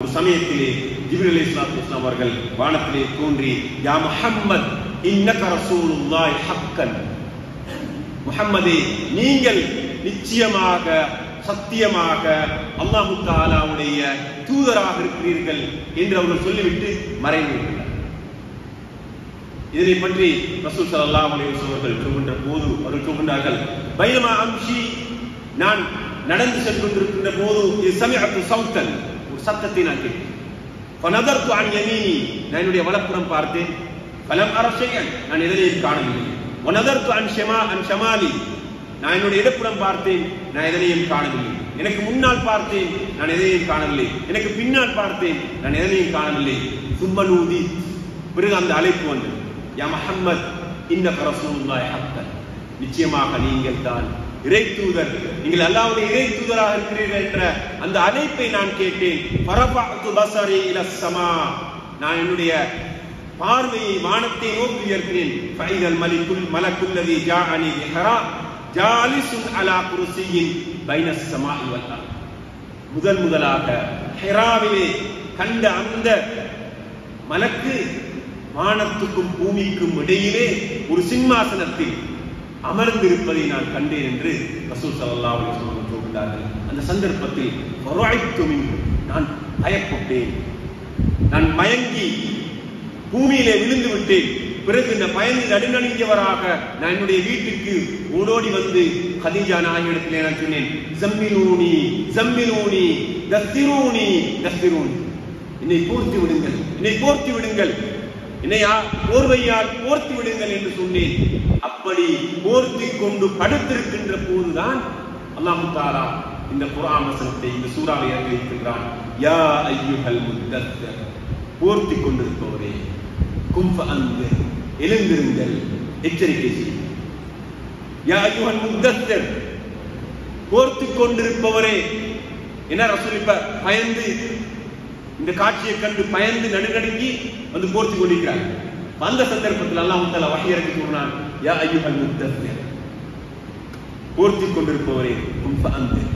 ஒரு சமயத்திலே ஜிப்ரீல் அலைஹிஸ்ஸலாத்து வஸலாம் அவர்கள் வானத்திலே தோன்றி யா முஹம்மத் இன்னக ரசூலுல்லாஹி ஹக்கன், முஹம்மதே நீங்கள் நிச்சயமாக சத்தியமாக அல்லாஹ் தஆலாவுடைய தூதராக இருக்கிறீர்கள் என்று அவர்கள் சொல்லிவிட்டு மறைந்துவிட்டார். இதனை பற்றி ரசூல் ஸல்லல்லாஹு அலைஹி வஸல்லம் அவர்கள் சொல்கின்ற போது அவர்கள் சொல்கின்றார்கள், பைனமா அம்ஷி, நான் நடந்து சென்று கொண்டிருக்கின்ற போது சமிஅத்து சௌத்தன், ஒரு சத்தத்தை நான் கேட்டேன். ஃபனதர்து அன் யமீனி, நான் என்னுடைய வலப்புறம் பார்த்தேன். ஃபலம் அர ஷைஅன், நான் எதனையும் காணவில்லை. வனதர்து அன் ஷமாலி, நான் என்னுடைய இடப்புறம் பார்த்தேன், நான் எதனையும் காணவில்லை. எனக்கு முன்னால் பார்த்தேன், நான் எதனையும் காணவில்லை. எனக்கு பின்னால் பார்த்தேன், நான் எதனையும் காணவில்லை. சும்மனூதி, பிறகு அந்த அழைப்பு வந்தது, யா முஹம்மத் இன்னக ரசூலுல்லாஹி ஹக்கன், நிச்சயமாக நீங்கள் தான் இறை தூதர், நீங்கள் அல்லாஹ்வுடைய இறை தூதராக இருக்கிறீர்கள் என்ற அந்த அழைப்பை நான் கேட்டேன். ஃபரஃபஅது பஸரி இலஸ் ஸமா, நான் என்னுடைய பார்வையை வானத்தை நோக்கி உயர்த்தினேன். ஃபைதல் மலக்குல் லதி ஜாஅனி பிஹரா ஜாலிசுன் அலா குர்சியின் பைனஸ் ஸமாஇ வல் அர்த், முதலாக ஹிராவிலே கண்ட அந்த மலக்கு வானத்துக்கும் பூமிக்கும் இடையிலே ஒரு சிம்மாசனத்தில் அமர்ந்திருப்பதை நான் கண்டேன் என்று ரசூல் ஸல்லல்லாஹு அலைஹி வஸல்லம் சொல்கிறார்கள். அந்த சந்தர்ப்பத்தில் ஃபரஐத்து மின்ஹு, நான் பயப்பட்டேன், நான் மயங்கி பூமியிலே விழுந்து விட்டேன். பிறகு இந்த பயந்து நடுநடுங்கியவராக நான் என்னுடைய வீட்டுக்கு ஓடோடி வந்து கதீஜா நாயகியிடத்திலே நான் சொன்னேன், ஜம்மிலூனி ஜம்மிலூனி தஸ்திரூனி தஸ்திரூனி, என்னை போர்த்தி விடுங்கள், என்னை போர்த்தி விடுங்கள், என்னை போர்வையால் போர்த்தி விடுங்கள் என்று சொன்னேன். அப்படி போர்த்தி கொண்டு படுத்திருக்கின்ற போதுதான் அல்லாஹ் தஆலா இந்த குர்ஆன் வசனத்தை, இந்த சூறாவை இறக்கி வைக்கின்றான். யா அய்யுஹல் முத்தஸ்ஸிர், போர்த்தி கொண்டிருப்பவரே, கும் ஃபஅன்திர், எழுந்திருங்கள், எச்சரிக்கை செய்யுங்கள். யா அய்யுஹல் முத்தஸ்ஸிர், போர்த்தி கொண்டிருப்பவரே. என்ன ரசூல் இப்ப பயந்து, இந்த காட்சியை கண்டு பயந்து நடுநடுங்கி வந்து போர்த்தி கொண்டிருக்கிறார். அந்த சந்தர்ப்பத்தில் அல்லாஹ் தஆலா வஹி இறக்கி சொன்னான், யா அய்யுஹல் முத்தஸ்ஸிர், போர்த்தி கொண்டிருப்பவரே, கும் ஃபஅன்திர்,